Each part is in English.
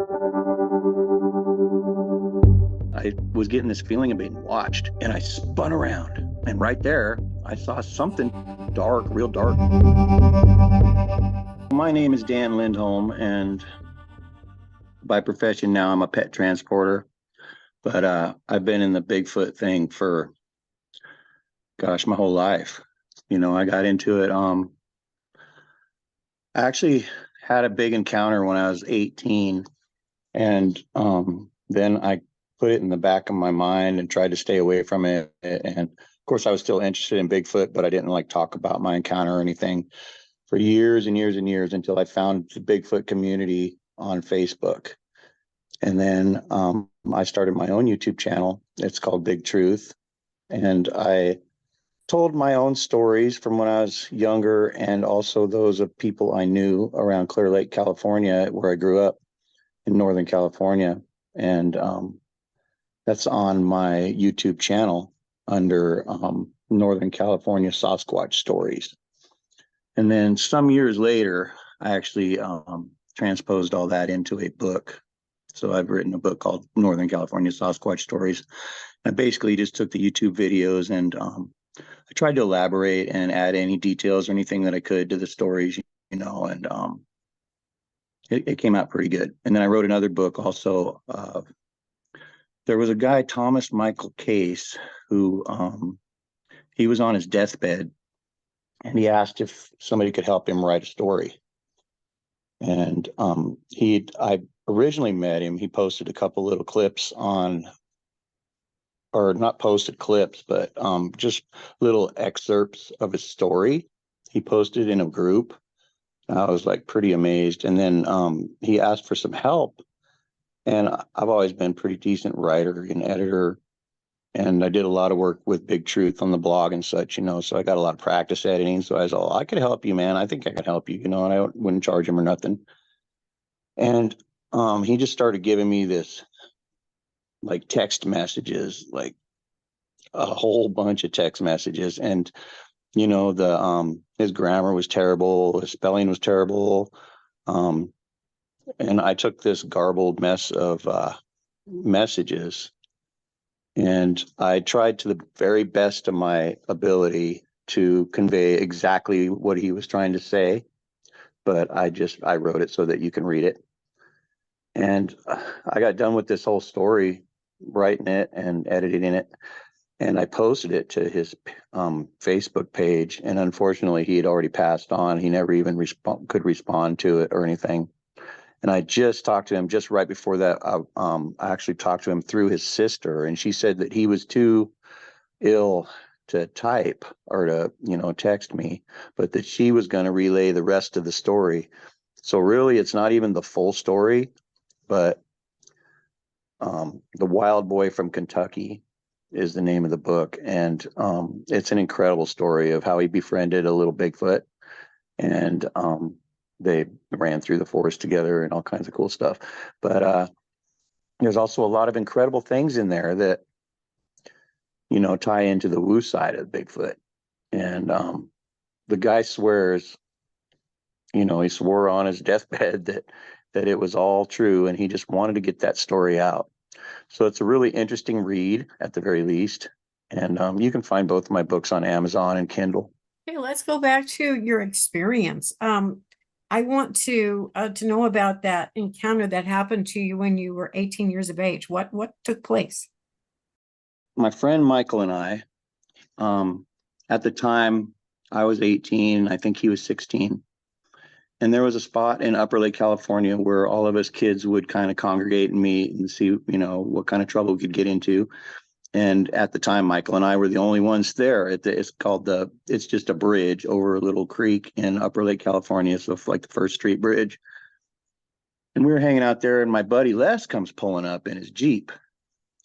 I was getting this feeling of being watched, and I spun around, and right there, I saw something dark, real dark. My name is Dan Lindholm, and by profession now, I'm a pet transporter. But I've been in the Bigfoot thing for, gosh, my whole life. I got into it. I actually had a big encounter when I was 18, and then I put it in the back of my mind and tried to stay away from it. And of course, I was still interested in Bigfoot, but I didn't like talk about my encounter or anything for years and years and years until I found the Bigfoot community on Facebook. And then I started my own YouTube channel. It's called Big Truth. And I told my own stories from when I was younger and also those of people I knew around Clear Lake, California, where I grew up in Northern California. And that's on my YouTube channel under Northern California Sasquatch Stories. And then some years later, I actually transposed all that into a book. So I've written a book called Northern California Sasquatch Stories. I basically just took the YouTube videos and I tried to elaborate and add any details or anything that I could to the stories, and it came out pretty good. And then I wrote another book also. There was a guy, Thomas Michael Case, who he was on his deathbed, and he asked if somebody could help him write a story. And I originally met him. He posted a couple little clips or not posted clips, but just little excerpts of his story. He posted in a group. I was like pretty amazed. And then he asked for some help. And I've always been a pretty decent writer and editor. And I did a lot of work with Big Truth on the blog and such, so I got a lot of practice editing. So I was all, I could help you, man. I think I could help you, and I wouldn't charge him or nothing. And he just started giving me this like text messages, like a whole bunch of text messages. And, his grammar was terrible. His spelling was terrible. And I took this garbled mess of messages, and I tried to the very best of my ability to convey exactly what he was trying to say. But I wrote it so that you can read it. And I got done with this whole story, writing it and editing it. And I posted it to his Facebook page. And unfortunately, he had already passed on. He never even could respond to it or anything. And I just talked to him just right before that. I actually talked to him through his sister, and she said that he was too ill to type or to, text me, but that she was going to relay the rest of the story. So really, it's not even the full story, but The Wild Boy from Kentucky is the name of the book. And it's an incredible story of how he befriended a little Bigfoot, and they ran through the forest together and all kinds of cool stuff. But there's also a lot of incredible things in there that, tie into the woo side of Bigfoot. And the guy swears, he swore on his deathbed that it was all true, and he just wanted to get that story out. So it's a really interesting read at the very least. And you can find both of my books on Amazon and Kindle. Okay, let's go back to your experience. I want to know about that encounter that happened to you when you were 18 years of age. What took place? My friend Michael and I, at the time, I was 18. I think he was 16. And there was a spot in Upper Lake, California, where all of us kids would kind of congregate and meet and see, what kind of trouble we could get into. And at the time, Michael and I were the only ones there. It's just a bridge over a little creek in Upper Lake, California. So like the First Street Bridge. And we were hanging out there, and my buddy Les comes pulling up in his Jeep.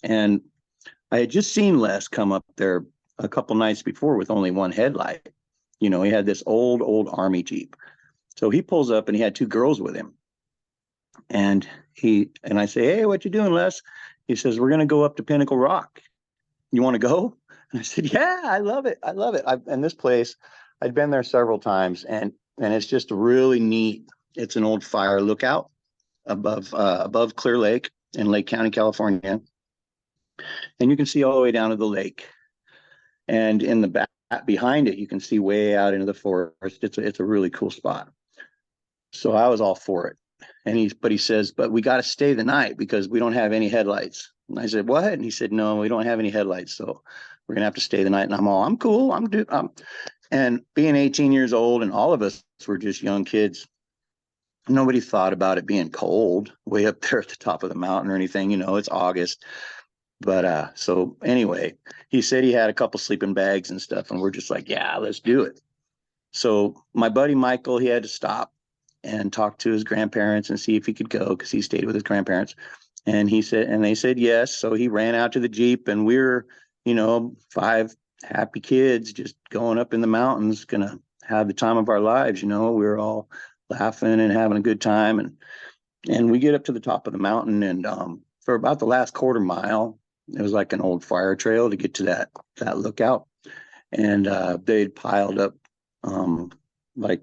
And I had just seen Les come up there a couple nights before with only one headlight. He had this old Army Jeep. So he pulls up, and he had two girls with him. And I say, "Hey, what you doing, Les?" He says, "We're going to go up to Pinnacle Rock. You want to go?" And I said, "Yeah, I love it. I love it." And this place, I'd been there several times, and it's just really neat. It's an old fire lookout. above Clear Lake in Lake County, California, and you can see all the way down to the lake. And in the back behind it, you can see way out into the forest. It's a really cool spot. So I was all for it. And he says, but we got to stay the night because we don't have any headlights. And I said, what? And he said, no, we don't have any headlights. So we're going to have to stay the night. And I'm cool. And being 18 years old and all of us were just young kids, nobody thought about it being cold way up there at the top of the mountain or anything. It's August. But so anyway, he said he had a couple sleeping bags and stuff. And we're just like, yeah, let's do it. So my buddy Michael, he had to stop and talk to his grandparents and see if he could go because he stayed with his grandparents. And they said yes. So he ran out to the Jeep and we were, 5 happy kids just going up in the mountains, gonna have the time of our lives. We were all laughing and having a good time. And we get up to the top of the mountain and for about the last quarter mile, it was like an old fire trail to get to that lookout. And they'd piled up like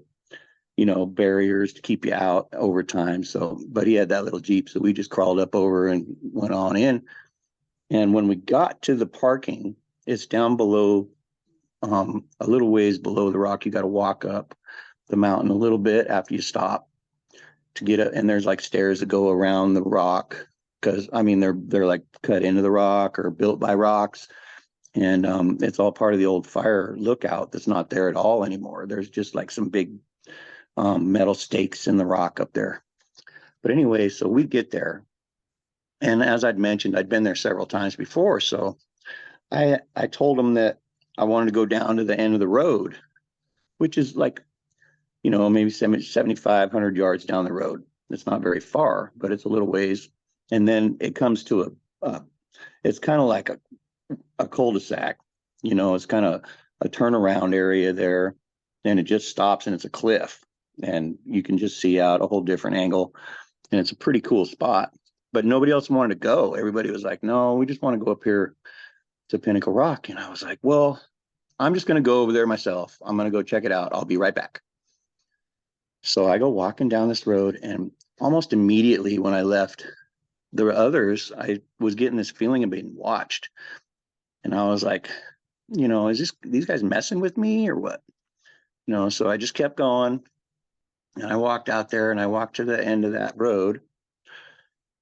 barriers to keep you out over time. So, but he had that little Jeep. So we just crawled up over and went on in. And when we got to the parking, it's down below, a little ways below the rock. You got to walk up the mountain a little bit after you stop to get it. And there's like stairs that go around the rock. Cause they're like cut into the rock or built by rocks. And it's all part of the old fire lookout that's not there at all anymore. There's just like some big metal stakes in the rock up there. But anyway, so we get there. And as I'd mentioned, I'd been there several times before. So I told him that I wanted to go down to the end of the road, which is like, maybe 7,500 yards down the road. It's not very far, but it's a little ways. And then it comes to it's kind of like a cul-de-sac, it's kind of a turnaround area there. And it just stops and it's a cliff. And you can just see out a whole different angle. And it's a pretty cool spot. But nobody else wanted to go. Everybody was like, no, we just want to go up here to Pinnacle Rock. And I was like, well, I'm just going to go over there myself. I'm going to go check it out. I'll be right back. So I go walking down this road. And almost immediately when I left the others, I was getting this feeling of being watched. And I was like, is these guys messing with me or what? So I just kept going. And I walked out there and I walked to the end of that road.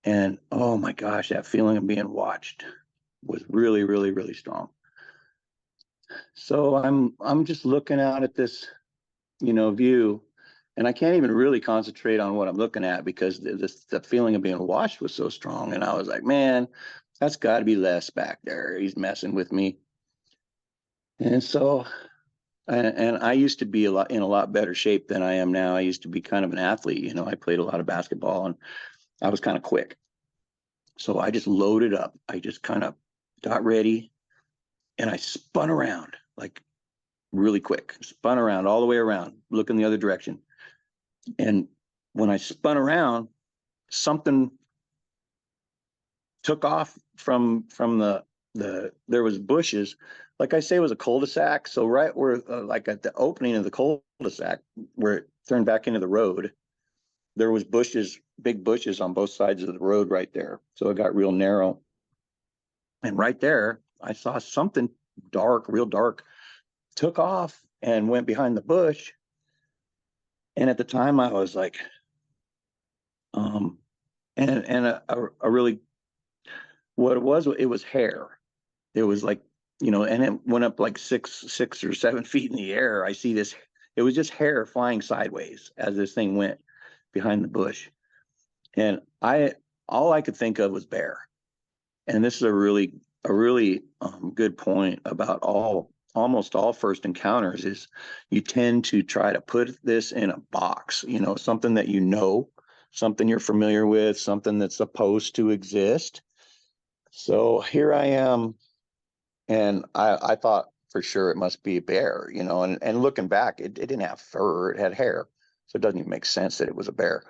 And oh my gosh, that feeling of being watched was really, really, really strong. So I'm just looking out at this, view, and I can't even really concentrate on what I'm looking at because the feeling of being watched was so strong. And I was like, man, that's got to be Les back there. He's messing with me. And so and I used to be in a lot better shape than I am now. I used to be kind of an athlete. I played a lot of basketball and I was kind of quick. So I just loaded up. I just kind of got ready and I spun around like really quick, spun around all the way around, looking the other direction. And when I spun around, something took off from there was bushes. Like I say, it was a cul-de-sac. So right where, like at the opening of the cul-de-sac, where it turned back into the road, there was bushes, big bushes on both sides of the road right there. So it got real narrow. And right there, I saw something dark, real dark, took off and went behind the bush. And at the time I was like, and a really, what it was hair. It was like, and it went up like 6 or 7 feet in the air. I see this, it was just hair flying sideways as this thing went behind the bush. And all I could think of was bear. And this is a really good point about almost all first encounters is you tend to try to put this in a box, something that something you're familiar with, something that's supposed to exist. So here I am, and I thought for sure it must be a bear, and looking back, it didn't have fur, it had hair. So it doesn't even make sense that it was a bear.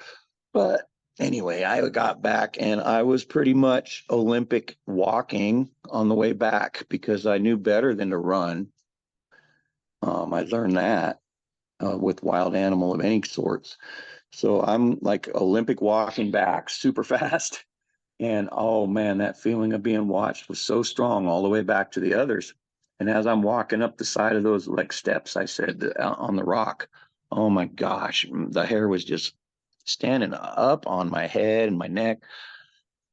But anyway, I got back and I was pretty much Olympic walking on the way back because I knew better than to run. I learned that with wild animal of any sorts. So I'm like Olympic walking back super fast. And oh man, that feeling of being watched was so strong all the way back to the others. And as I'm walking up the side of those like steps, I said on the rock, oh my gosh, the hair was just standing up on my head and my neck.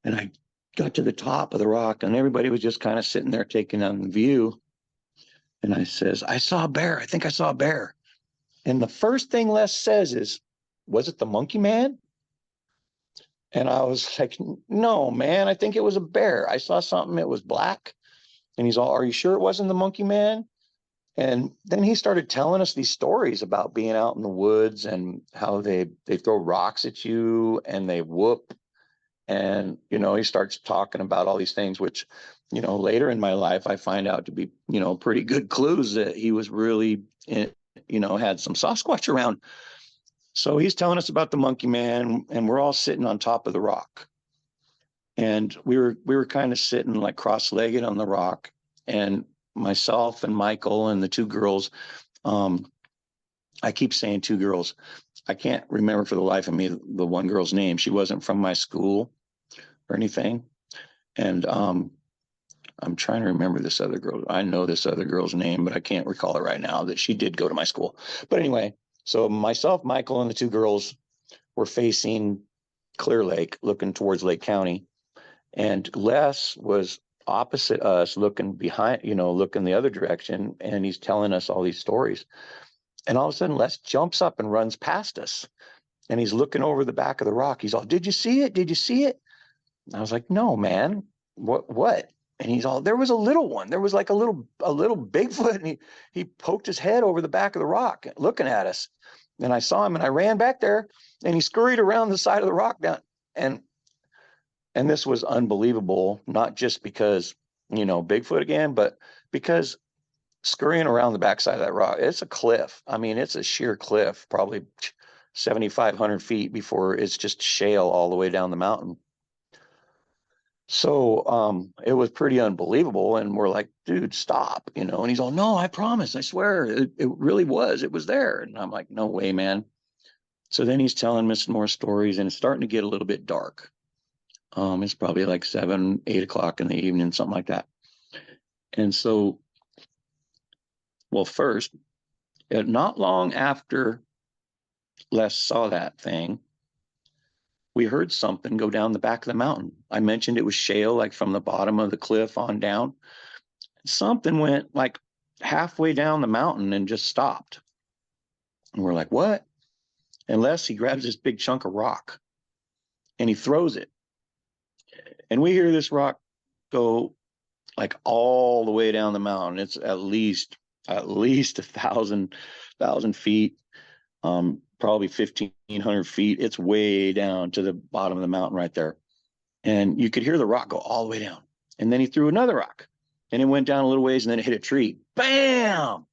And I got to the top of the rock, and everybody was just kind of sitting there taking on the view. And I says, I saw a bear. I think I saw a bear. And the first thing Les says is, was it the monkey man? And I was like, no, man, I think it was a bear. I saw something, it was black. And he's all, are you sure it wasn't the monkey man? And then he started telling us these stories about being out in the woods and how they throw rocks at you and they whoop. And, he starts talking about all these things, which, later in my life, I find out to be, pretty good clues that he was really, had some Sasquatch around. So he's telling us about the monkey man, and we're all sitting on top of the rock. And we were kind of sitting like cross-legged on the rock. And myself and Michael and the two girls, I keep saying two girls. I can't remember for the life of me the one girl's name. She wasn't from my school or anything. And I'm trying to remember this other girl. I know this other girl's name, but I can't recall it right now, that she did go to my school. But anyway, so myself, Michael, and the two girls were facing Clear Lake, looking towards Lake County. And Les was opposite us, looking behind, looking the other direction. And he's telling us all these stories. And all of a sudden, Les jumps up and runs past us. And he's looking over the back of the rock. He's all, did you see it? Did you see it? And I was like, no, man. What? And he's all, there was a little one. There was like a little Bigfoot. And he poked his head over the back of the rock looking at us. And I saw him and I ran back there and he scurried around the side of the rock down. And this was unbelievable, not just because, Bigfoot again, but because scurrying around the backside of that rock, it's a cliff. I mean, it's a sheer cliff, probably 7,500 feet before it's just shale all the way down the mountain. So it was pretty unbelievable. And we're like, dude, stop, and he's all, no, I promise, I swear, it really was. It was there. And I'm like, no way, man. So then he's telling me some more stories and it's starting to get a little bit dark. It's probably like 7, 8 o'clock in the evening, something like that. And so, well, first, not long after Les saw that thing, we heard something go down the back of the mountain. I mentioned it was shale, like from the bottom of the cliff on down. Something went like halfway down the mountain and just stopped. And we're like, what? Unless he grabs this big chunk of rock and he throws it. And we hear this rock go like all the way down the mountain. It's at least 1,000 feet, probably 1,500 feet. It's way down to the bottom of the mountain right there. And you could hear the rock go all the way down. And then he threw another rock and it went down a little ways and then it hit a tree. Bam!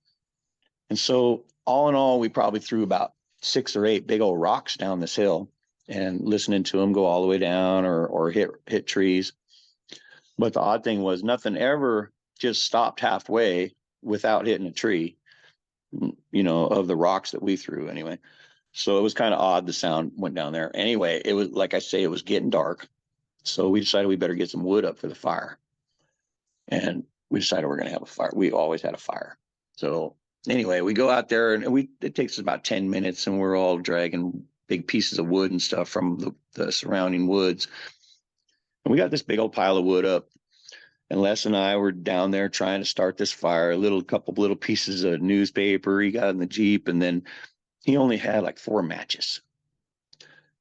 And so all in all, we probably threw about 6 or 8 big old rocks down this hill and listening to them go all the way down or hit trees. But the odd thing was nothing ever just stopped halfway without hitting a tree, of the rocks that we threw anyway. So it was kind of odd. The sound went down there. Anyway, it was, like I say, it was getting dark. So we decided we better get some wood up for the fire. And we decided we're going to have a fire. We always had a fire. So anyway, we go out there and it takes us about 10 minutes and we're all dragging big pieces of wood and stuff from the surrounding woods. And we got this big old pile of wood up. And Les and I were down there trying to start this fire, couple little pieces of newspaper he got in the Jeep. And then he only had like 4 matches.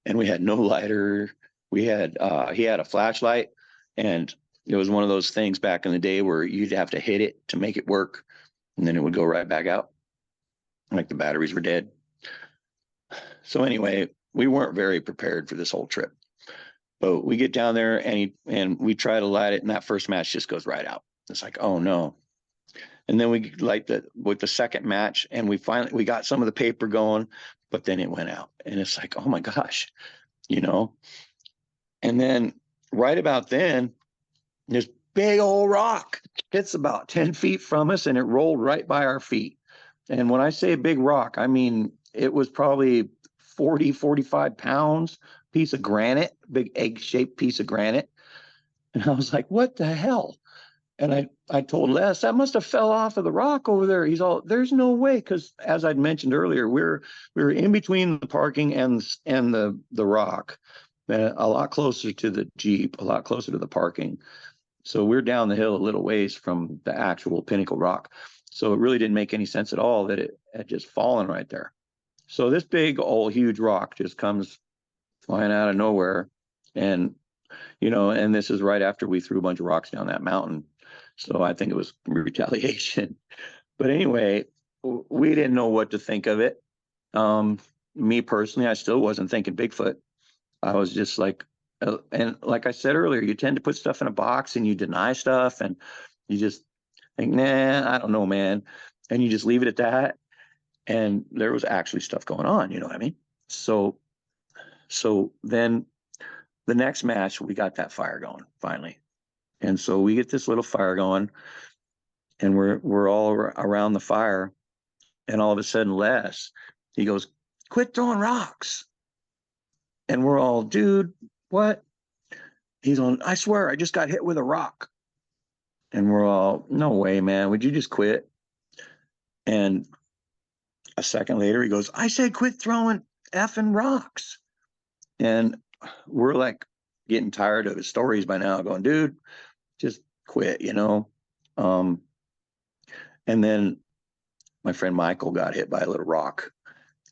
And we had no lighter. He had a flashlight. And it was one of those things back in the day where you'd have to hit it to make it work. And then it would go right back out. Like the batteries were dead. So anyway, we weren't very prepared for this whole trip. But we get down there and we try to light it, and that first match just goes right out. It's like, oh no. And then we light with the second match, and we got some of the paper going, but then it went out. And it's like, oh my gosh, And then right about then, this big old rock hits about 10 feet from us, and it rolled right by our feet. And when I say big rock, I mean it was probably 40, 45 pounds, piece of granite, big egg-shaped piece of granite. And I was like, what the hell? And I told Les, that must have fell off of the rock over there. He's all, there's no way. Because as I'd mentioned earlier, we were in between the parking and the rock, a lot closer to the Jeep, a lot closer to the parking. So we're down the hill a little ways from the actual Pinnacle Rock. So it really didn't make any sense at all that it had just fallen right there. So this big old huge rock just comes flying out of nowhere. And, and this is right after we threw a bunch of rocks down that mountain. So I think it was retaliation. But anyway, we didn't know what to think of it. Me personally, I still wasn't thinking Bigfoot. I was just like, and like I said earlier, you tend to put stuff in a box and you deny stuff and you just think, nah, I don't know, man. And you just leave it at that. And there was actually stuff going on, you know what I mean? So then the next match, we got that fire going finally. And so we get this little fire going and we're all around the fire. And all of a sudden, Les, he goes, quit throwing rocks. And we're all, dude, what? He's on, I swear, I just got hit with a rock. And we're all, no way, man. Would you just quit? And a second later, he goes, I said, quit throwing effing rocks. And we're like getting tired of his stories by now, going, dude, just quit, And then my friend Michael got hit by a little rock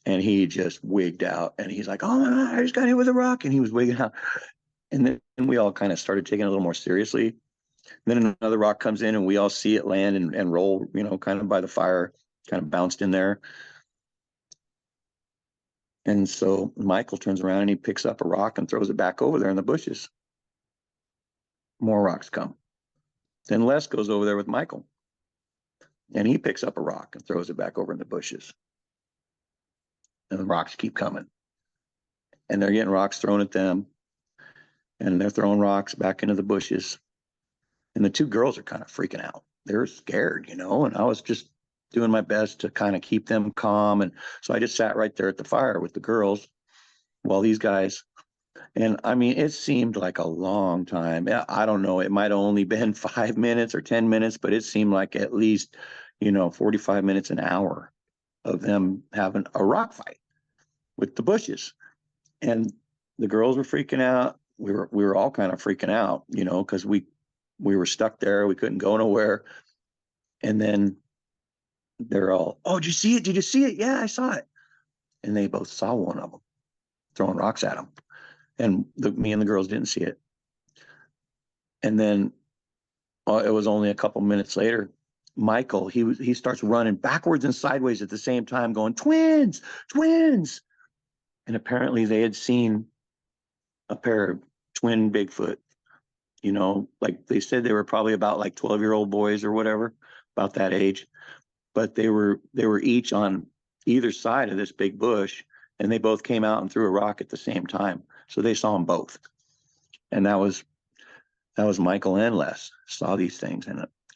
and he just wigged out. And he's like, oh my God, I just got hit with a rock. And he was wigging out. And then we all kind of started taking it a little more seriously. And then another rock comes in and we all see it land and roll, kind of by the fire, kind of bounced in there. And so Michael turns around and he picks up a rock and throws it back over there in the bushes. More rocks come. Then Les goes over there with Michael and he picks up a rock and throws it back over in the bushes. And the rocks keep coming. And they're getting rocks thrown at them. And they're throwing rocks back into the bushes. And the two girls are kind of freaking out. They're scared, and I was just doing my best to kind of keep them calm. And so I just sat right there at the fire with the girls while these guys, and I mean, it seemed like a long time. I don't know. It might have only been 5 minutes or 10 minutes, but it seemed like at least, 45 minutes, an hour of them having a rock fight with the bushes. And the girls were freaking out. We were all kind of freaking out, because we were stuck there. We couldn't go nowhere. And then they're all, oh, did you see it? Did you see it? Yeah, I saw it. And they both saw one of them throwing rocks at them. And me and the girls didn't see it. And then it was only a couple minutes later, Michael, he starts running backwards and sideways at the same time going, twins, twins. And apparently they had seen a pair of twin Bigfoot, like they said they were probably about like 12-year-old boys or whatever, about that age. But they were each on either side of this big bush, and they both came out and threw a rock at the same time. So they saw them both. And that was Michael and Les saw these things.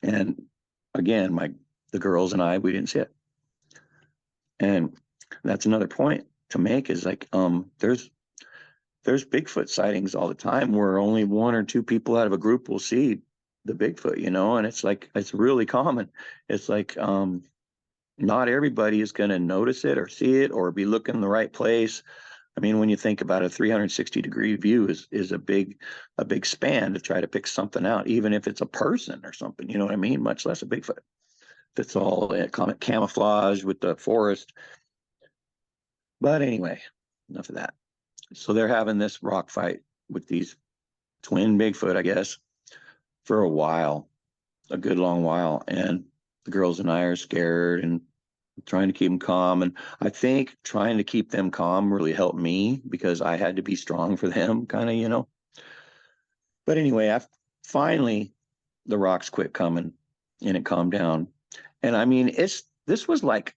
And again, the girls and I, we didn't see it. And that's another point to make is like, there's Bigfoot sightings all the time where only one or two people out of a group will see the Bigfoot, and it's like, it's really common. It's like, not everybody is going to notice it or see it or be looking in the right place. I mean, when you think about a 360-degree view is a big span to try to pick something out, even if it's a person or something, you know what I mean? Much less a Bigfoot. If it's all camouflage with the forest. But anyway, enough of that. So they're having this rock fight with these twin Bigfoot, I guess, for a while, a good long while. And the girls and I are scared and trying to keep them calm. And I think trying to keep them calm really helped me because I had to be strong for them, kind of, But anyway, finally the rocks quit coming and it calmed down. And I mean, this was like,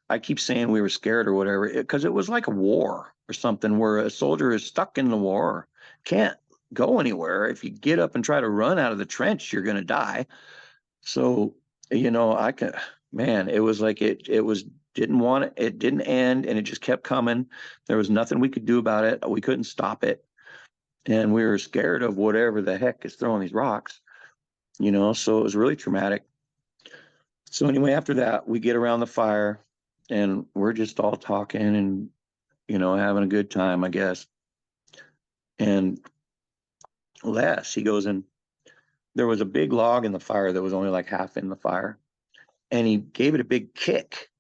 I keep saying we were scared or whatever, because it was like a war or something where a soldier is stuck in the war, can't go anywhere. If you get up and try to run out of the trench, you're going to die. So, it was like, it was didn't want it. It didn't end, and it just kept coming. There was nothing we could do about it. We couldn't stop it. And we were scared of whatever the heck is throwing these rocks, so it was really traumatic. So anyway, after that, we get around the fire and we're just all talking and, having a good time, I guess. And he goes in, there was a big log in the fire that was only like half in the fire. And he gave it a big kick.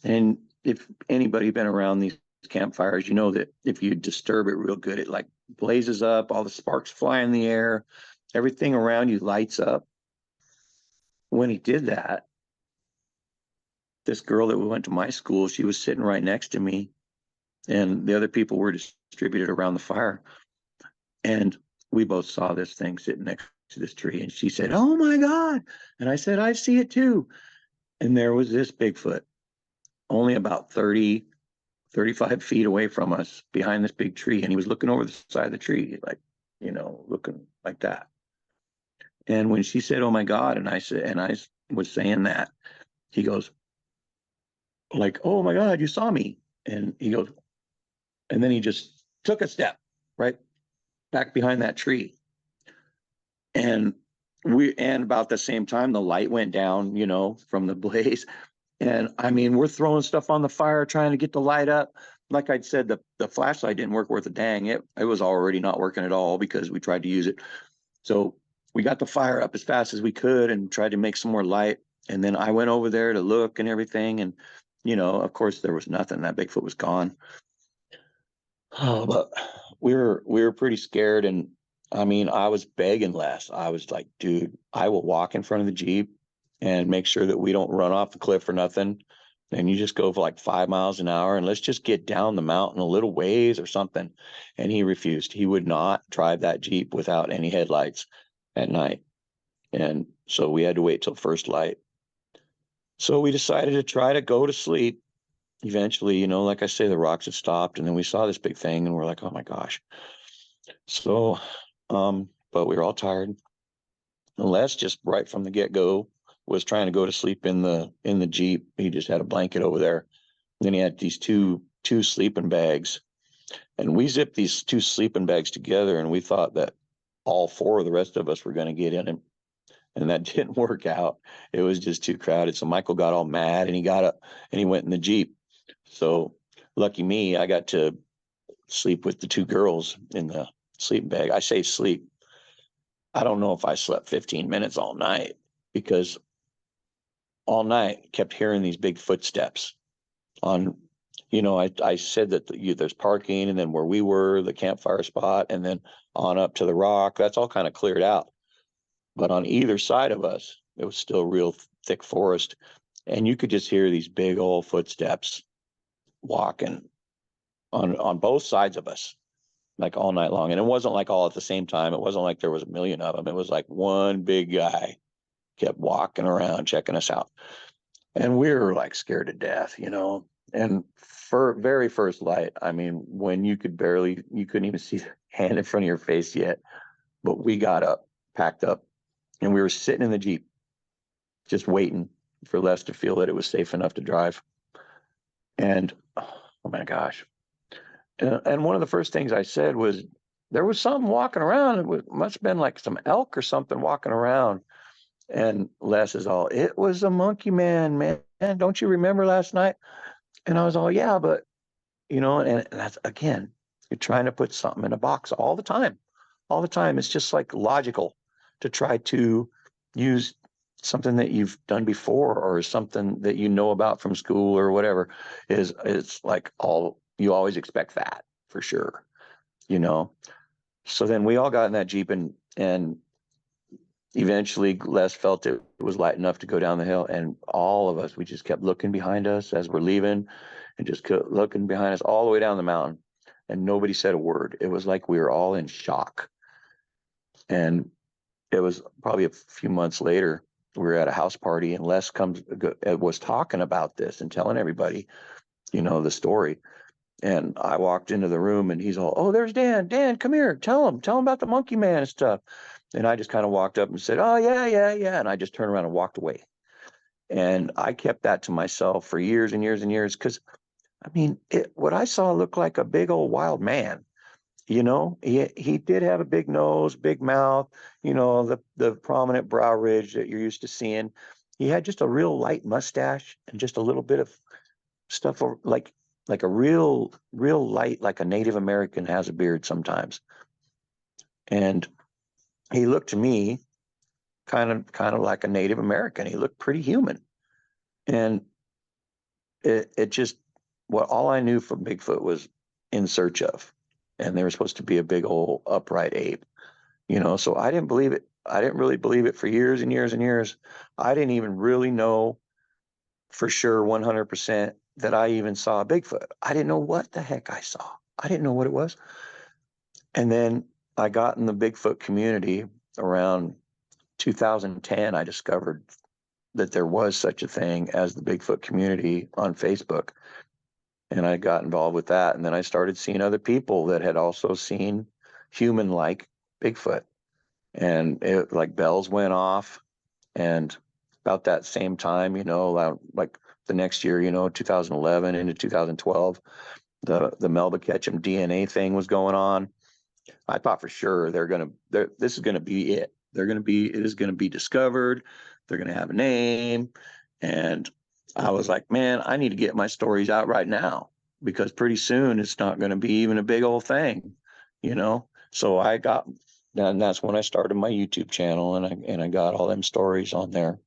And if anybody been around these campfires, you know that if you disturb it real good, it like blazes up, all the sparks fly in the air, everything around you lights up. When he did that, this girl that went to my school, she was sitting right next to me, and the other people were distributed around the fire. And we both saw this thing sitting next to this tree, and she said, "Oh my God." And I said, "I see it too." And there was this Bigfoot, only about 30, 35 feet away from us behind this big tree. And he was looking over the side of the tree, like, looking like that. And when she said, "Oh my God," and I was saying that, he goes, like, "Oh my God, you saw me." And he goes, and then he just took a step right back behind that tree. And about the same time, the light went down, from the blaze. And I mean, we're throwing stuff on the fire, trying to get the light up. Like I'd said, the flashlight didn't work worth a dang. It was already not working at all because we tried to use it. So we got the fire up as fast as we could and tried to make some more light. And then I went over there to look and everything. And, of course, there was nothing. That Bigfoot was gone. Oh, but we were pretty scared. And I mean, I was begging Les. I was like, "Dude, I will walk in front of the Jeep and make sure that we don't run off the cliff or nothing. And you just go for like 5 miles an hour and let's just get down the mountain a little ways or something." And he refused. He would not drive that Jeep without any headlights at night. And so we had to wait till first light. So we decided to try to go to sleep. Eventually, like I say, the rocks had stopped, and then we saw this big thing and we're like, "Oh my gosh." So, but we were all tired. And Les just right from the get-go was trying to go to sleep in the Jeep. He just had a blanket over there. And then he had these two sleeping bags. And we zipped these two sleeping bags together, and we thought that all four of the rest of us were going to get in it. And that didn't work out. It was just too crowded. So Michael got all mad and he got up and he went in the Jeep. So lucky me, I got to sleep with the two girls in the sleeping bag. I say sleep. I don't know if I slept 15 minutes all night, because all night kept hearing these big footsteps on, I said that there's parking, and then where we were, the campfire spot, and then on up to the rock, that's all kind of cleared out. But on either side of us, it was still real thick forest. And you could just hear these big old footsteps walking on both sides of us, like all night long. And it wasn't like all at the same time. It wasn't like there was a million of them. It was like one big guy kept walking around, checking us out. And we were like scared to death, And for very first light, I mean, when you couldn't even see the hand in front of your face yet. But we got up, packed up, and we were sitting in the Jeep, just waiting for Les to feel that it was safe enough to drive. And oh my gosh. And one of the first things I said was, there was something walking around. Must have been like some elk or something walking around. And Les is all, "It was a monkey man. Don't you remember last night?" And I was all, "Yeah, but," and that's, again, you're trying to put something in a box all the time. All the time. It's just like logical to try to use something that you've done before or something that you know about from school or whatever. It's like you always expect that for sure, So then we all got in that Jeep, and eventually Les felt it was light enough to go down the hill, and all of us, we just kept looking behind us as we're leaving, and just kept looking behind us all the way down the mountain, and nobody said a word. It was like we were all in shock. And it was probably a few months later, we were at a house party, and Les was talking about this and telling everybody, the story. And I walked into the room, and he's all, "Oh, there's Dan. Dan, come here. Tell him about the monkey man and stuff." And I just kind of walked up and said, "Oh, yeah, yeah, yeah." And I just turned around and walked away. And I kept that to myself for years and years and years because, I mean, what I saw looked like a big old wild man. You know, he did have a big nose, big mouth, you know, the prominent brow ridge that you're used to seeing. He had just a real light mustache and just a little bit of stuff like a real light, like a Native American has a beard sometimes. And he looked to me kind of like a Native American. He looked pretty human. And it just, what all I knew from Bigfoot was in search of. And they were supposed to be a big old upright ape, you know. So I didn't believe it. I didn't really believe it for years and years and years. I didn't even really know for sure 100% that I even saw a Bigfoot. I didn't know what the heck I saw. I didn't know what it was. And then I got in the Bigfoot community around 2010. I discovered that there was such a thing as the Bigfoot community on Facebook. And I got involved with that. And then I started seeing other people that had also seen human like Bigfoot. And it, like, bells went off. And about that same time, you know, like the next year, you know, 2011 into 2012, the Melba Ketchum DNA thing was going on. I thought for sure this is gonna be it. It is gonna be discovered. They're gonna have a name, and I was like, man, I need to get my stories out right now because pretty soon it's not gonna be even a big old thing, you know. So and that's when I started my YouTube channel, and I got all them stories on there.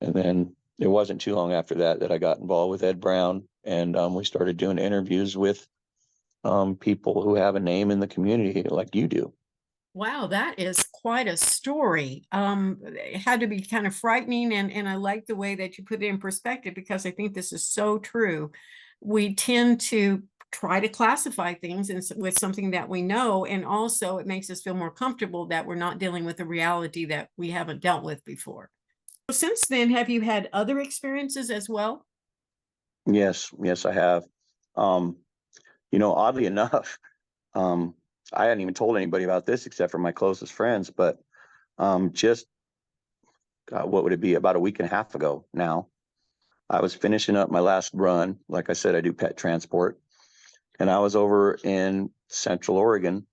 And then it wasn't too long after that I got involved with Ed Brown, and we started doing interviews with people who have a name in the community like you do. Wow, that is quite a story. It had to be kind of frightening, and I like the way that you put it in perspective because I think this is so true. We tend to try to classify things with something that we know, and also it makes us feel more comfortable that we're not dealing with a reality that we haven't dealt with before. So since then, have you had other experiences as well? Yes, I have. Um, you know, oddly enough, um, I hadn't even told anybody about this except for my closest friends, but just what would it be, about a week and a half ago now, I was finishing up my last run. Like I said, I do pet transport, and I was over in Central Oregon,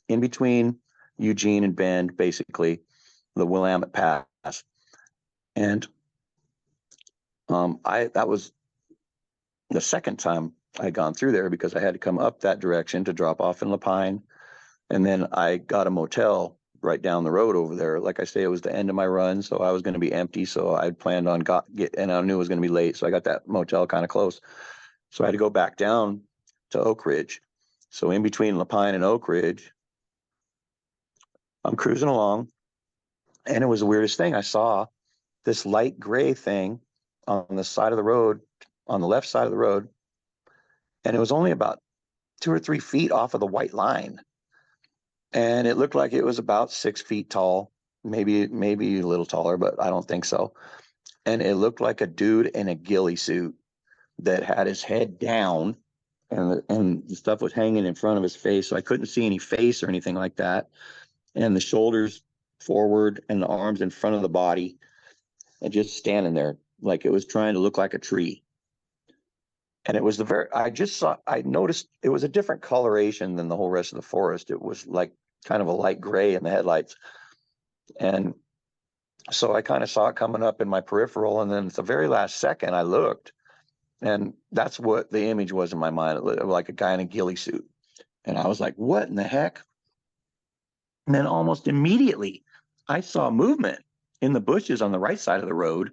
in between Eugene and Bend, basically the Willamette Pass. And I that was the second time I'd gone through there because I had to come up that direction to drop off in Lapine. And then I got a motel right down the road over there. Like I say, it was the end of my run, so I was going to be empty. So I planned on and I knew it was going to be late. So I got that motel kind of close. So I had to go back down to Oak Ridge. So in between Lapine and Oak Ridge, I'm cruising along, and it was the weirdest thing. I saw this light gray thing on the side of the road, on the left side of the road, and it was only about 2 or 3 feet off of the white line, and it looked like it was about 6 feet tall, maybe a little taller, but I don't think so. And it looked like a dude in a ghillie suit that had his head down, and the stuff was hanging in front of his face, so I couldn't see any face or anything like that. And the shoulders forward and the arms in front of the body, and just standing there like it was trying to look like a tree. And it was I noticed it was a different coloration than the whole rest of the forest. It was like kind of a light gray in the headlights. And so I kind of saw it coming up in my peripheral. And then at the very last second, I looked, and that's what the image was in my mind. It looked like a guy in a ghillie suit. And I was like, what in the heck? And then almost immediately, I saw movement in the bushes on the right side of the road,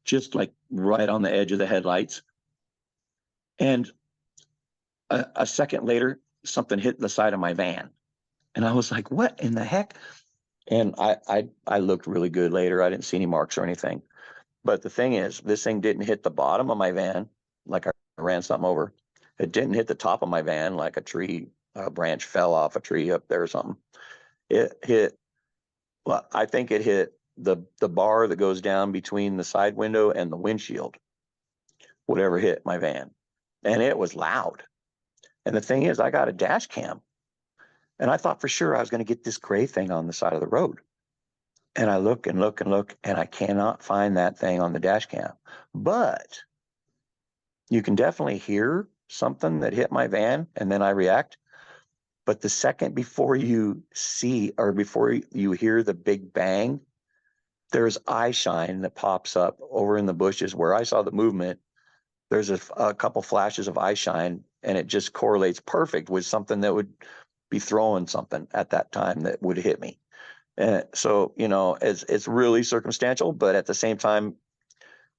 just like right on the edge of the headlights. And a second later, something hit the side of my van. And I was like, what in the heck? And I looked really good later. I didn't see any marks or anything. But the thing is, this thing didn't hit the bottom of my van like I ran something over. It didn't hit the top of my van like a branch fell off a tree up there or something. It hit, well, I think it hit the bar that goes down between the side window and the windshield, whatever hit my van. And it was loud. And the thing is, I got a dash cam, and I thought for sure I was going to get this gray thing on the side of the road. And I look and look and look, and I cannot find that thing on the dash cam. But you can definitely hear something that hit my van, and then I react. But the second before you see or before you hear the big bang, there's eye shine that pops up over in the bushes where I saw the movement. There's a couple flashes of eye shine, and it just correlates perfect with something that would be throwing something at that time that would hit me. And so, it's really circumstantial, but at the same time,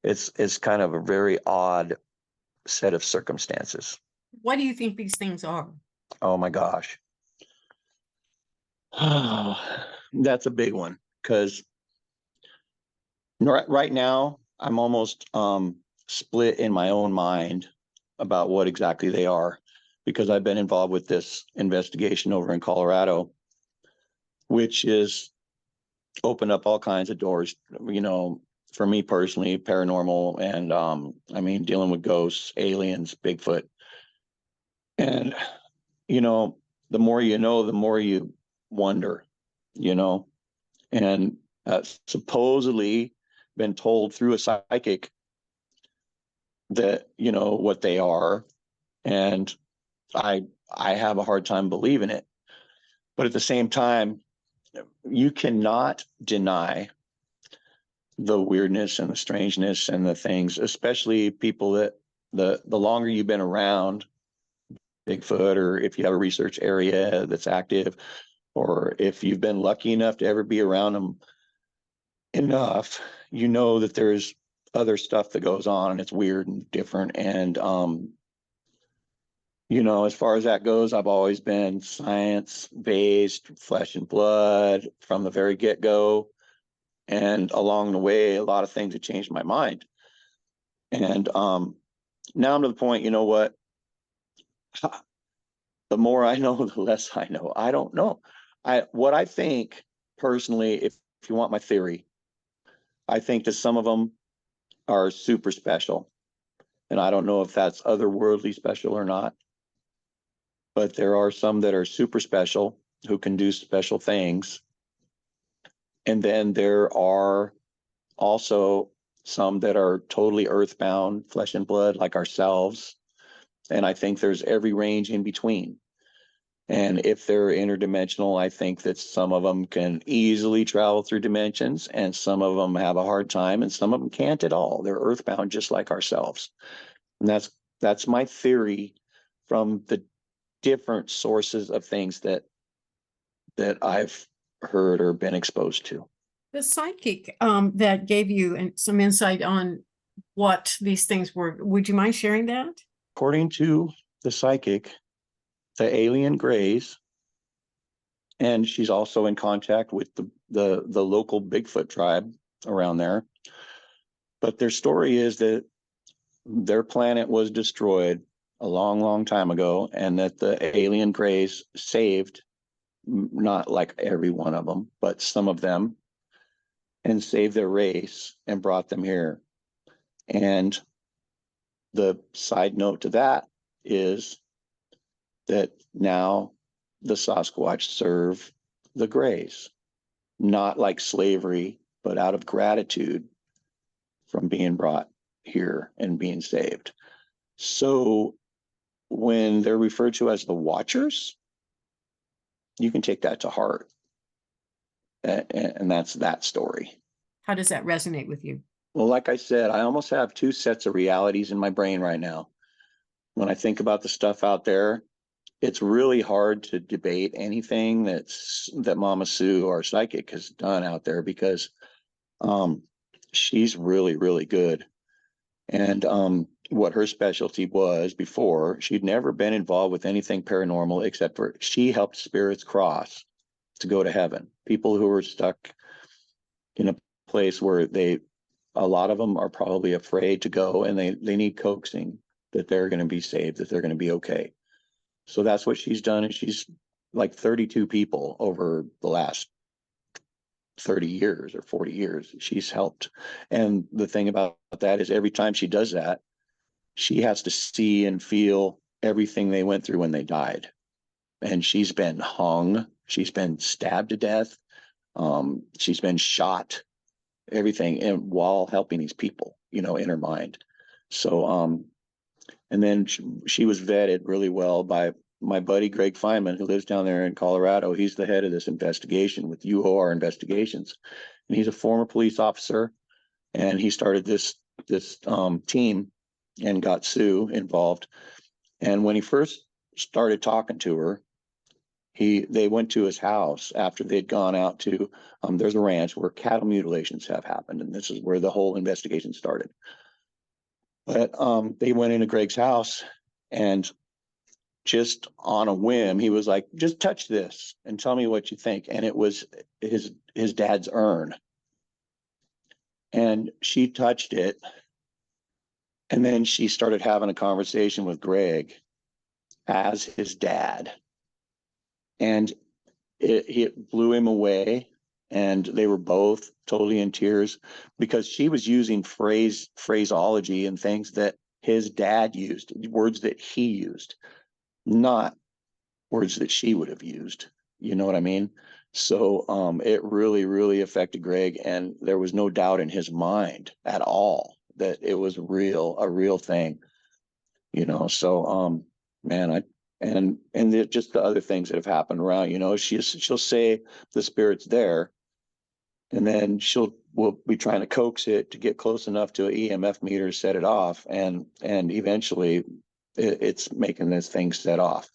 it's kind of a very odd set of circumstances. What do you think these things are? Oh my gosh. That's a big one because right now I'm almost split in my own mind about what exactly they are, because I've been involved with this investigation over in Colorado, which is opened up all kinds of doors, for me personally, paranormal, and I mean, dealing with ghosts, aliens, Bigfoot. And, you know, the more you know, the more you wonder, you know, and supposedly been told through a psychic that, what they are. And I have a hard time believing it. But at the same time, you cannot deny the weirdness and the strangeness and the things, especially people that the longer you've been around Bigfoot, or if you have a research area that's active, or if you've been lucky enough to ever be around them enough, you know that there's other stuff that goes on and it's weird and different. And as far as that goes, I've always been science based, flesh and blood from the very get go. And along the way, a lot of things have changed my mind. And now I'm to the point, you know what? The more I know, the less I know. I don't know. What I think personally, if you want my theory, I think that some of them are super special. And I don't know if that's otherworldly special or not, but there are some that are super special who can do special things. And then there are also some that are totally earthbound, flesh and blood, like ourselves. And I think there's every range in between. And if they're interdimensional, I think that some of them can easily travel through dimensions, and some of them have a hard time, and some of them can't at all. They're earthbound just like ourselves. And that's my theory from the different sources of things that I've heard or been exposed to. The psychic that gave you some insight on what these things were, would you mind sharing that? According to the psychic, the alien grays, and she's also in contact with the local Bigfoot tribe around there. But their story is that their planet was destroyed a long, long time ago, and that the alien grays saved, not like every one of them, but some of them, and saved their race and brought them here. And the side note to that is that now the Sasquatch serve the grays, not like slavery, but out of gratitude from being brought here and being saved. So when they're referred to as the Watchers, you can take that to heart. And that's that story. How does that resonate with you? Well, like I said, I almost have two sets of realities in my brain right now. When I think about the stuff out there, it's really hard to debate anything that Mama Sue, our psychic, has done out there, because she's really, really good. And what her specialty was before, she'd never been involved with anything paranormal, except for she helped spirits cross to go to heaven. People who were stuck in a place where a lot of them are probably afraid to go, and they need coaxing that they're going to be saved, that they're going to be okay. So that's what she's done. And she's like 32 people over the last 30 years or 40 years. She's helped. And the thing about that is every time she does that, she has to see and feel everything they went through when they died. And she's been hung. She's been stabbed to death. She's been shot, everything, and while helping these people, in her mind. So, and then she was vetted really well by my buddy Greg Feynman, who lives down there in Colorado. He's the head of this investigation with UOR Investigations, and he's a former police officer. And he started this team and got Sue involved. And when he first started talking to her, they went to his house after they'd gone out to there's a ranch where cattle mutilations have happened, and this is where the whole investigation started. But they went into Greg's house, and just on a whim, he was like, just touch this and tell me what you think. And it was his dad's urn. And she touched it. And then she started having a conversation with Greg as his dad. And it blew him away. And they were both totally in tears because she was using phraseology and things that his dad used, words that he used, not words that she would have used. You know what I mean? So it really, really affected Greg, and there was no doubt in his mind at all that it was a real thing. So man, just the other things that have happened around, she'll say the spirit's there, and then we'll be trying to coax it to get close enough to an EMF meter, set it off, and eventually it's making this thing set off.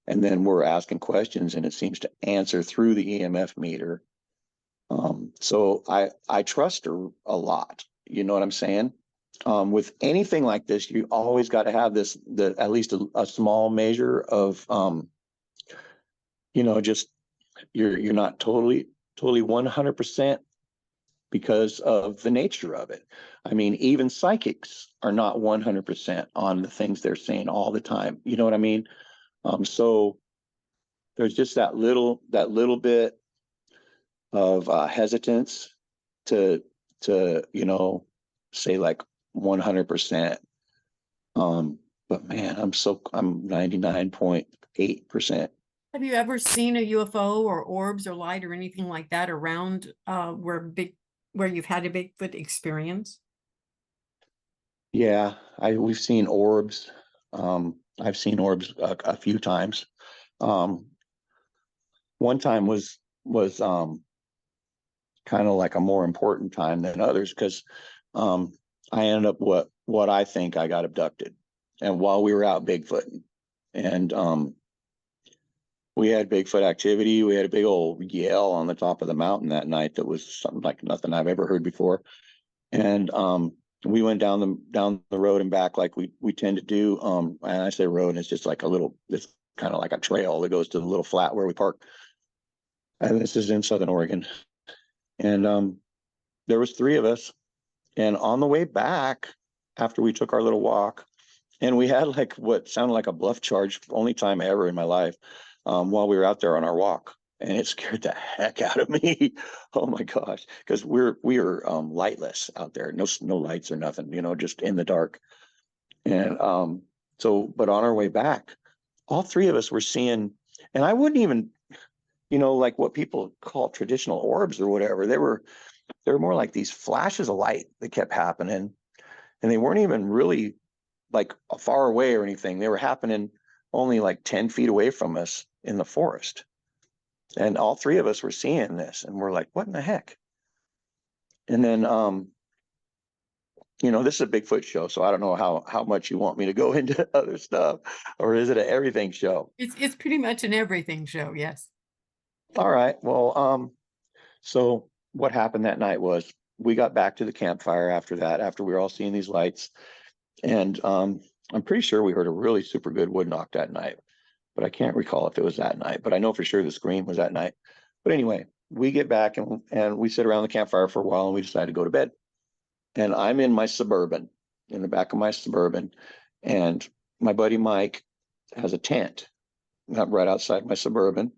And then we're asking questions, and it seems to answer through the EMF meter. So I trust her a lot. You know what I'm saying? With anything like this, you always got to have at least a small measure of, just you're not totally 100% because of the nature of it. I mean, even psychics are not 100% on the things they're saying all the time. You know what I mean? So there's just that little bit of hesitance to say like 100%. But man, I'm 99.8%. Have you ever seen a UFO or orbs or light or anything like that around where you've had a Bigfoot experience? Yeah, we've seen orbs. I've seen orbs a few times. One time was kind of like a more important time than others because I ended up what I think I got abducted, and while we were out Bigfooting, and we had Bigfoot activity. We had a big old yell on the top of the mountain that night that was something like nothing I've ever heard before, and we went down the road and back like we tend to do. And I say road, and it's just like it's kind of like a trail that goes to the little flat where we park. And this is in Southern Oregon. And there was 3 of us. And on the way back, after we took our little walk, and we had like what sounded like a bluff charge, only time ever in my life, while we were out there on our walk. And it scared the heck out of me. Oh my gosh. Because we were lightless out there. No lights or nothing, just in the dark. And but on our way back, all 3 of us were seeing, and I wouldn't even, like what people call traditional orbs or whatever. They were more like these flashes of light that kept happening. And they weren't even really like far away or anything. They were happening only like 10 feet away from us in the forest. And all 3 of us were seeing this, and we're like, what in the heck? And then, this is a Bigfoot show, so I don't know how much you want me to go into other stuff, or is it an everything show? It's pretty much an everything show, yes. All right. Well, so what happened that night was we got back to the campfire after we were all seeing these lights. And I'm pretty sure we heard a really super good wood knock that night, but I can't recall if it was that night, but I know for sure the scream was that night. But anyway, we get back and we sit around the campfire for a while, and we decide to go to bed. And I'm in my Suburban, in the back of my Suburban, and my buddy Mike has a tent right outside my Suburban.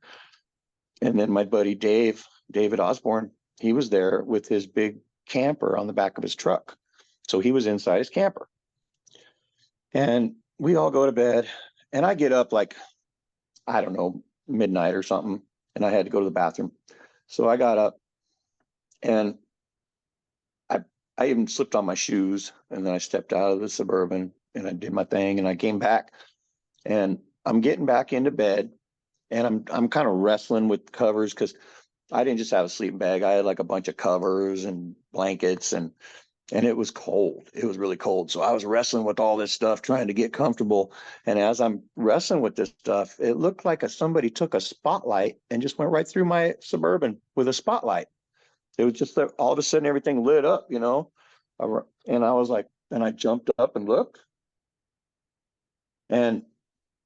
And then my buddy David Osborne, he was there with his big camper on the back of his truck. So he was inside his camper. And we all go to bed, and I get up like, I don't know, midnight or something, and I had to go to the bathroom. So I got up And I I even slipped on my shoes, and then I stepped out of the Suburban and I did my thing, and I came back, and I'm getting back into bed, and I'm kind of wrestling with covers because I didn't just have a sleeping bag. I had like a bunch of covers and blankets, and it was cold. It was really cold. So I was wrestling with all this stuff, trying to get comfortable. And as I'm wrestling with this stuff, it looked like somebody took a spotlight and just went right through my Suburban with a spotlight. It was just that all of a sudden everything lit up, you know. And I was like, and I jumped up and looked, and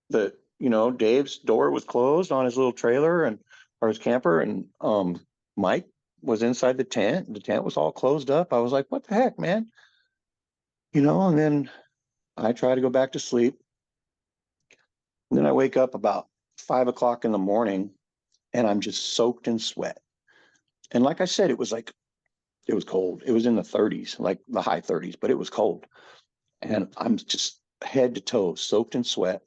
Dave's door was closed on his little trailer and or his camper, and Mike was inside the tent. The tent was all closed up. I was like, what the heck, man? And then I try to go back to sleep. And then I wake up about 5 o'clock in the morning, and I'm just soaked in sweat. And like I said, it was cold. It was in the 30s, like the high 30s, but it was cold. And I'm just head to toe soaked in sweat,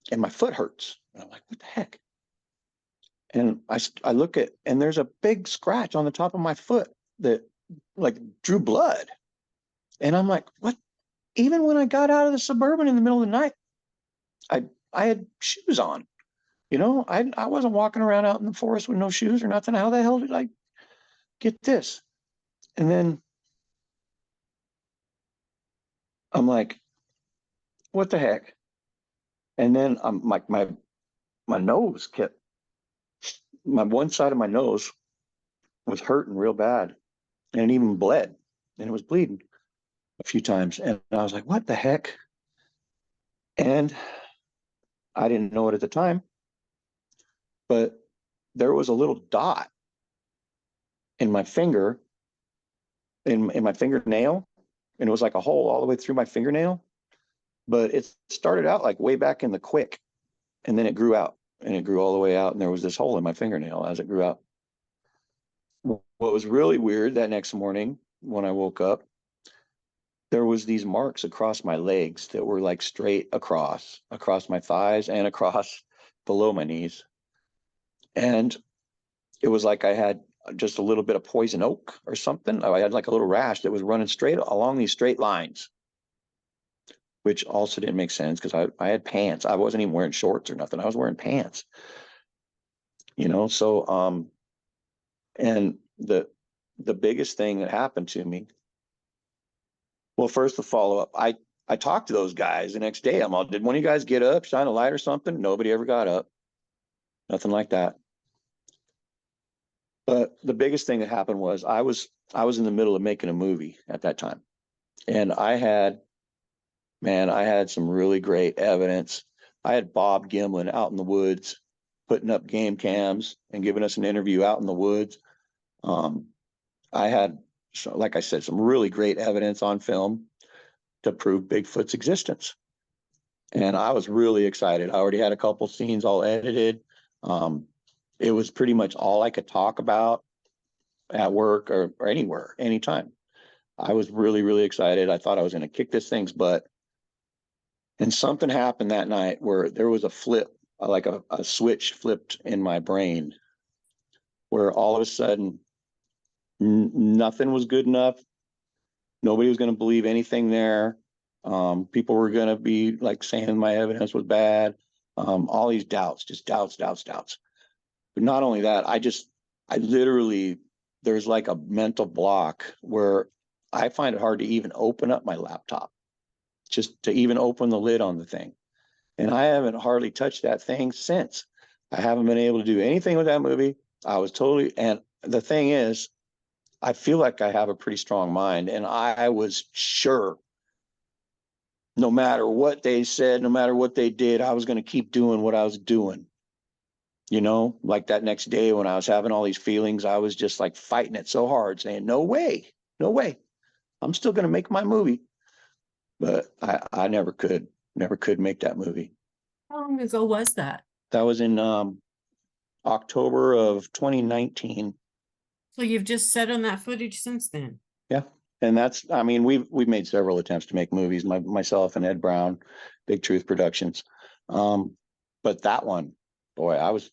and my foot hurts. And I'm like, what the heck? And I look and there's a big scratch on the top of my foot that like drew blood. And I'm like, what? Even when I got out of the Suburban in the middle of the night, I had shoes on. I wasn't walking around out in the forest with no shoes or nothing. How the hell did I get this? And then I'm like, what the heck? And then I'm like, my nose my one side of my nose was hurting real bad, and it even bled, and it was bleeding a few times. And I was like, what the heck? And I didn't know it at the time, but there was a little dot in my finger, in my fingernail, and it was like a hole all the way through my fingernail. But it started out like way back in the quick, and then it grew out, and it grew all the way out, and there was this hole in my fingernail as it grew out. What was really weird that next morning when I woke up, there was these marks across my legs that were like straight across my thighs and across below my knees. And it was like I had just a little bit of poison oak or something. I had like a little rash that was running straight along these straight lines, which also didn't make sense because I had pants. I wasn't even wearing shorts or nothing. I was wearing pants, so and the biggest thing that happened to me, well, first the follow-up, I talked to those guys the next day. I'm all, did one of you guys get up, shine a light or something? Nobody ever got up. Nothing like that. But the biggest thing that happened was I was in the middle of making a movie at that time. And I had some really great evidence. I had Bob Gimlin out in the woods putting up game cams and giving us an interview out in the woods. I had, like I said, some really great evidence on film to prove Bigfoot's existence. And I was really excited. I already had a couple scenes all edited. It was pretty much all I could talk about at work or anywhere, anytime. I was really, really excited. I thought I was going to kick this thing's butt. And something happened that night where there was a flip, like a switch flipped in my brain, where all of a sudden nothing was good enough. Nobody was going to believe anything there. People were going to be like saying my evidence was bad. All these doubts, just doubts. But not only that, I literally, there's like a mental block where I find it hard to even open up my laptop, just to even open the lid on the thing. And I haven't hardly touched that thing since. I haven't been able to do anything with that movie. And the thing is, I feel like I have a pretty strong mind, and I was sure no matter what they said, no matter what they did, I was going to keep doing what I was doing. Like that next day when I was having all these feelings, I was just like fighting it so hard, saying, no way, I'm still going to make my movie. But I never could make that movie. How long ago was that? That was in October of 2019. So you've just sat on that footage since then? Yeah. And we've made several attempts to make movies, myself and Ed Brown, Big Truth Productions. But that one, boy, I was,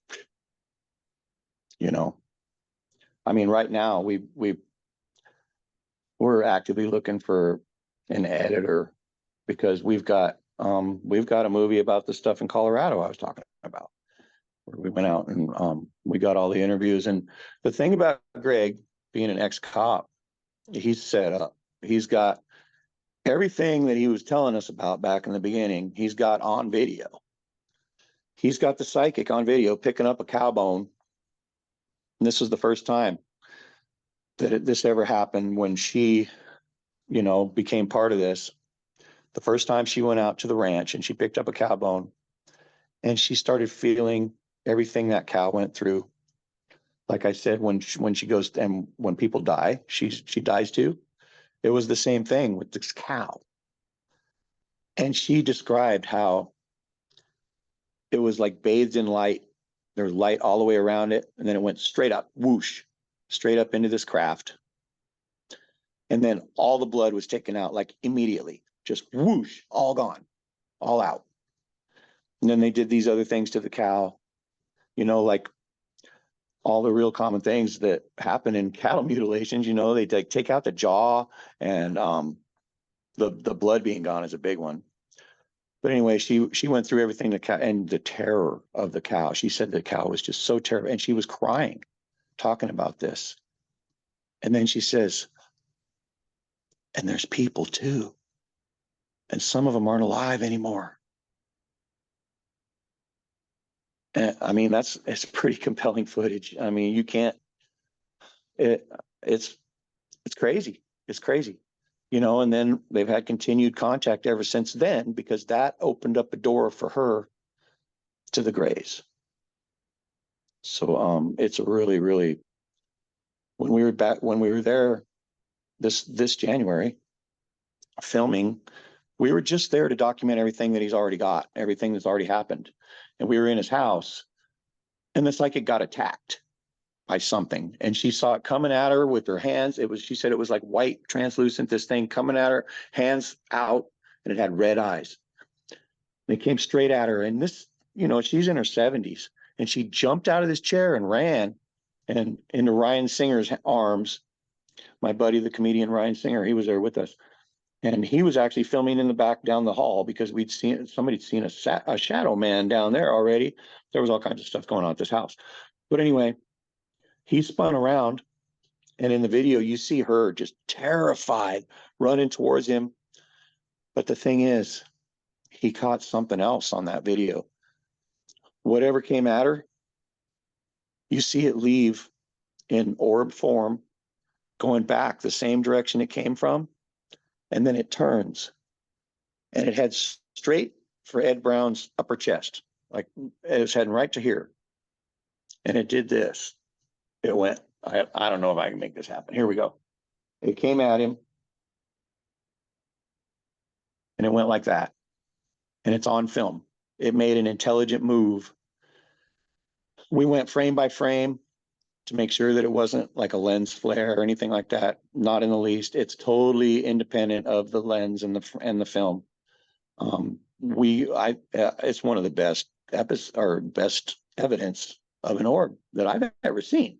right now we've we're actively looking for an editor because we've got a movie about the stuff in Colorado I was talking about, where we went out and we got all the interviews. And the thing about Greg being an ex-cop, he's set up. He's got everything that he was telling us about back in the beginning. He's got on video. He's got the psychic on video picking up a cow bone. And this was the first time that this ever happened when she, became part of this. The first time she went out to the ranch and she picked up a cow bone and she started feeling everything that cow went through. Like I said, when she goes, and when people die, she dies too. It was the same thing with this cow. And she described how it was like bathed in light. There was light all the way around it. And then it went straight up, whoosh, straight up into this craft. And then all the blood was taken out, like immediately, just whoosh, all gone, all out. And then they did these other things to the cow, like all the real common things that happen in cattle mutilations. They take out the jaw, and the blood being gone is a big one. But anyway, she went through everything, the cow, and the terror of the cow. She said the cow was just so terrible, and she was crying, talking about this. And then she says, and there's people too, and some of them aren't alive anymore. And I mean, it's pretty compelling footage. I mean, you can't. It's crazy. It's crazy. And then they've had continued contact ever since then, because that opened up a door for her to the Grays. So it's a really, really, when we were there this January filming, we were just there to document everything that he's already got, everything that's already happened. And we were in his house, and the psychic got attacked by something, and she saw it coming at her with her hands. She said it was like white, translucent, this thing coming at her, hands out, and it had red eyes. And it came straight at her. And this, she's in her 70s, and she jumped out of this chair and ran and into Ryan Singer's arms. My buddy, the comedian Ryan Singer, he was there with us. And he was actually filming in the back down the hall, because somebody'd seen a shadow man down there already. There was all kinds of stuff going on at this house. But anyway, he spun around, and in the video, you see her just terrified, running towards him. But the thing is, he caught something else on that video. Whatever came at her, you see it leave in orb form, going back the same direction it came from. And then it turns, and it heads straight for Ed Brown's upper chest. Like it was heading right to here. And it did this. It went, I don't know if I can make this happen. Here we go. It came at him, and it went like that. And it's on film. It made an intelligent move. We went frame by frame to make sure that it wasn't like a lens flare or anything like that. Not in the least. It's totally independent of the lens and the film. It's one of the best best evidence of an orb that I've ever seen,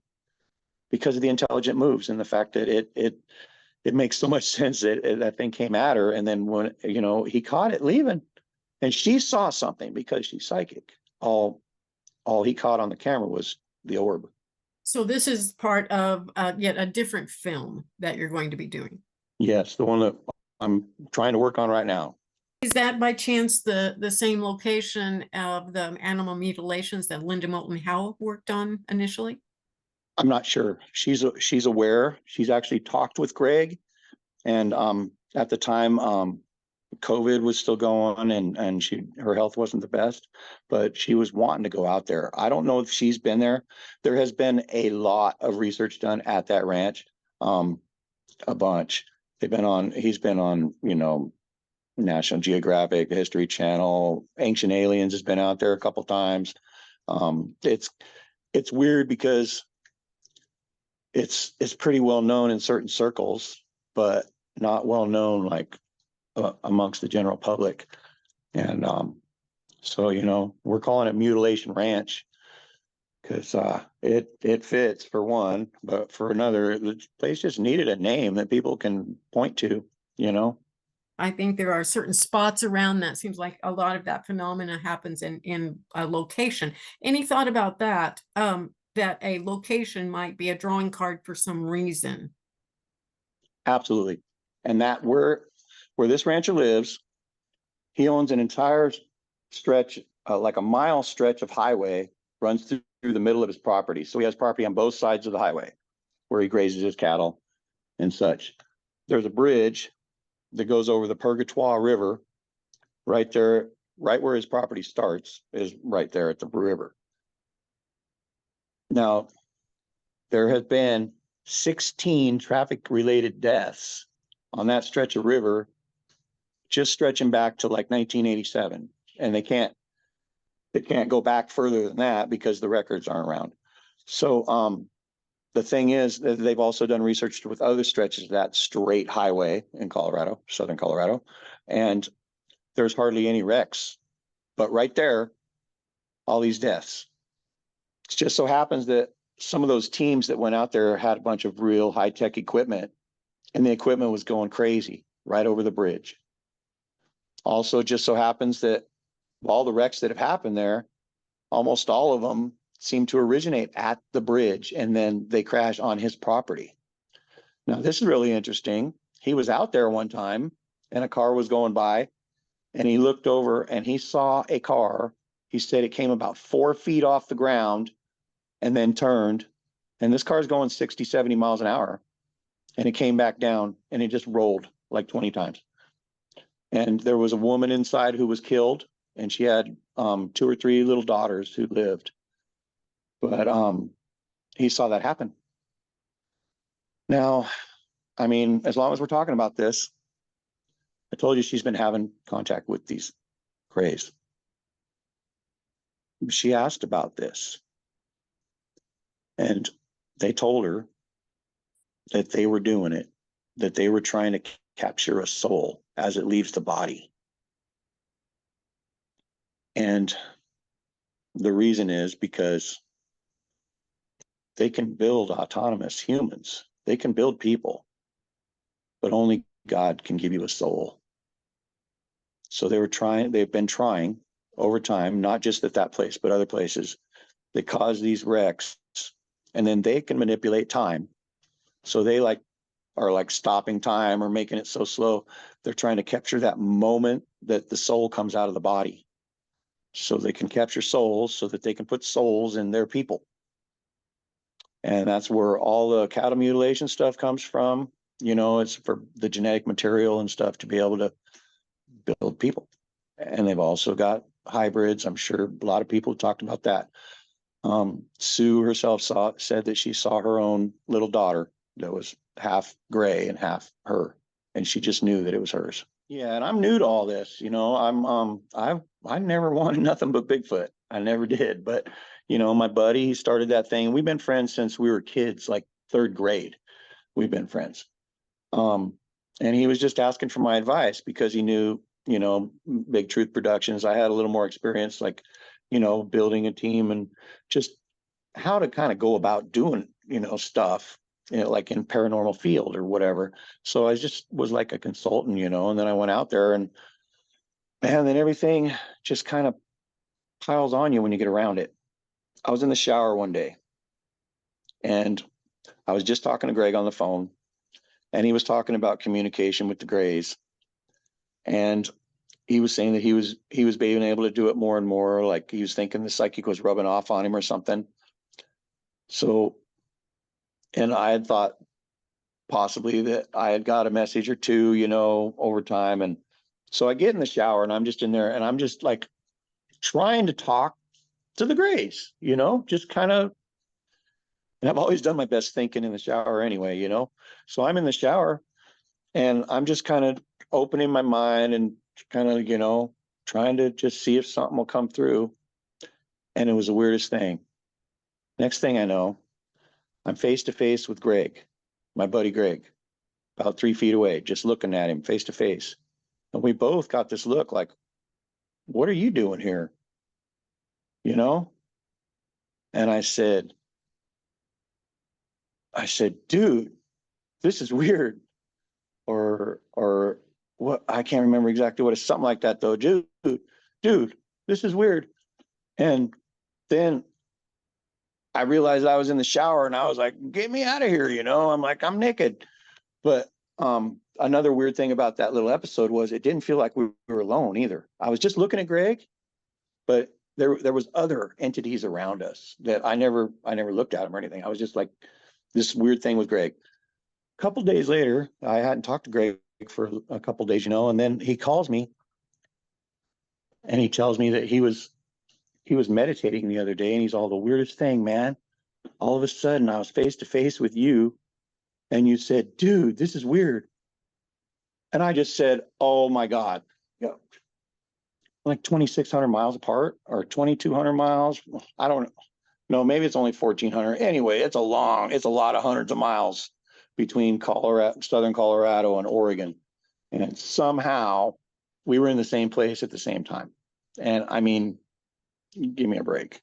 because of the intelligent moves and the fact that it makes so much sense that that thing came at her, and then when he caught it leaving, and she saw something because she's psychic. All he caught on the camera was the orb. So this is part of yet a different film that you're going to be doing. Yes, the one that I'm trying to work on right now. Is that by chance the same location of the animal mutilations that Linda Moulton Howe worked on initially? I'm not sure. She's aware. She's actually talked with Greg, and at the time COVID was still going, and her health wasn't the best, but she was wanting to go out there. I don't know if she's been there. There has been a lot of research done at that ranch, a bunch. He's been on, National Geographic, the History Channel, Ancient Aliens has been out there a couple times. It's weird because it's pretty well known in certain circles, but not well known like amongst the general public. And so we're calling it Mutilation Ranch, because it fits for one, but for another, the place just needed a name that people can point to, you know. I think there are certain spots around that. Seems like a lot of that phenomena happens in a location. Any thought about that? That a location might be a drawing card for some reason. Absolutely. And that where this rancher lives, he owns an entire stretch, like a mile stretch of highway runs through the middle of his property. So he has property on both sides of the highway where he grazes his cattle and such. There's a bridge that goes over the Purgatoire River right there, right where his property starts is right there at the river. Now, there has been 16 traffic related deaths on that stretch of river, just stretching back to like 1987. And they can't go back further than that because the records aren't around. So the thing is that they've also done research with other stretches of that straight highway in Colorado, southern Colorado, and there's hardly any wrecks. But right there, all these deaths. It just so happens that some of those teams that went out there had a bunch of real high-tech equipment, and the equipment was going crazy right over the bridge. Also, just so happens that all the wrecks that have happened there, almost all of them seem to originate at the bridge, and then they crash on his property. Now, this is really interesting. He was out there one time, and a car was going by, and he looked over and he saw a car. He said it came about 4 feet off the ground and then turned. And this car is going 60, 70 miles an hour. And it came back down and it just rolled like 20 times. And there was a woman inside who was killed, and she had 2 or 3 little daughters who lived. But he saw that happen. Now, I mean, as long as we're talking about this, I told you she's been having contact with these Grays. She asked about this, and they told her that they were doing it, that they were trying to capture a soul as it leaves the body. And the reason is because they can build autonomous humans. They can build people, but only God can give you a soul. So they've been trying over time, not just at that place, but other places that cause these wrecks. And then they can manipulate time. So they are like stopping time or making it so slow. They're trying to capture that moment that the soul comes out of the body. So they can capture souls so that they can put souls in their people. And that's where all the cattle mutilation stuff comes from. You know, it's for the genetic material and stuff to be able to build people. And they've also got hybrids. I'm sure a lot of people talked about that. Sue herself said that she saw her own little daughter that was half gray and half her, and she just knew that it was hers. Yeah, and I'm new to all this. You know, I never wanted nothing but Bigfoot. I never did. But you know, my buddy, he started that thing. We've been friends since we were kids, like 3rd grade. We've been friends. And he was just asking for my advice because he knew, you know, Big Truth Productions. I had a little more experience, like, you know, building a team and just how to kind of go about doing, you know, stuff, you know, like in paranormal field or whatever. So I just was like a consultant, you know, and then I went out there and man, then everything just kind of piles on you when you get around it. I was in the shower one day and I was just talking to Greg on the phone, and he was talking about communication with the Grays. And he was saying that he was being able to do it more and more. Like he was thinking the psychic was rubbing off on him or something. So, and I had thought possibly that I had got a message or two, you know, over time. And so I get in the shower and I'm just in there and I'm just like trying to talk to the Grays, you know, just kind of, and I've always done my best thinking in the shower anyway, you know. So I'm in the shower and I'm just kind of opening my mind and kind of, you know, trying to just see if something will come through. And it was the weirdest thing. Next thing I know, I'm face to face with Greg, my buddy Greg, about 3 feet away, just looking at him face to face. And we both got this look like, what are you doing here? You know? And I said, dude, this is weird. Or what? I can't remember exactly what it's something like that though. Dude, this is weird. And then I realized I was in the shower and I was like, get me out of here. I'm like, I'm naked. But another weird thing about that little episode was it didn't feel like we were alone either. I was just looking at Greg, but there was other entities around us that I never looked at them or anything. I was just like this weird thing with Greg. A couple days later, I hadn't talked to Greg for a couple days, and then he calls me and he tells me that he was meditating the other day and he's all, the weirdest thing, man. All of a sudden I was face to face with you and you said, dude, this is weird. And I just said, oh my God, like 2,600 miles apart or 2,200 miles. I don't know. Maybe it's only 1,400. Anyway, it's a lot of hundreds of miles between southern Colorado and Oregon. And somehow we were in the same place at the same time. And I mean, give me a break.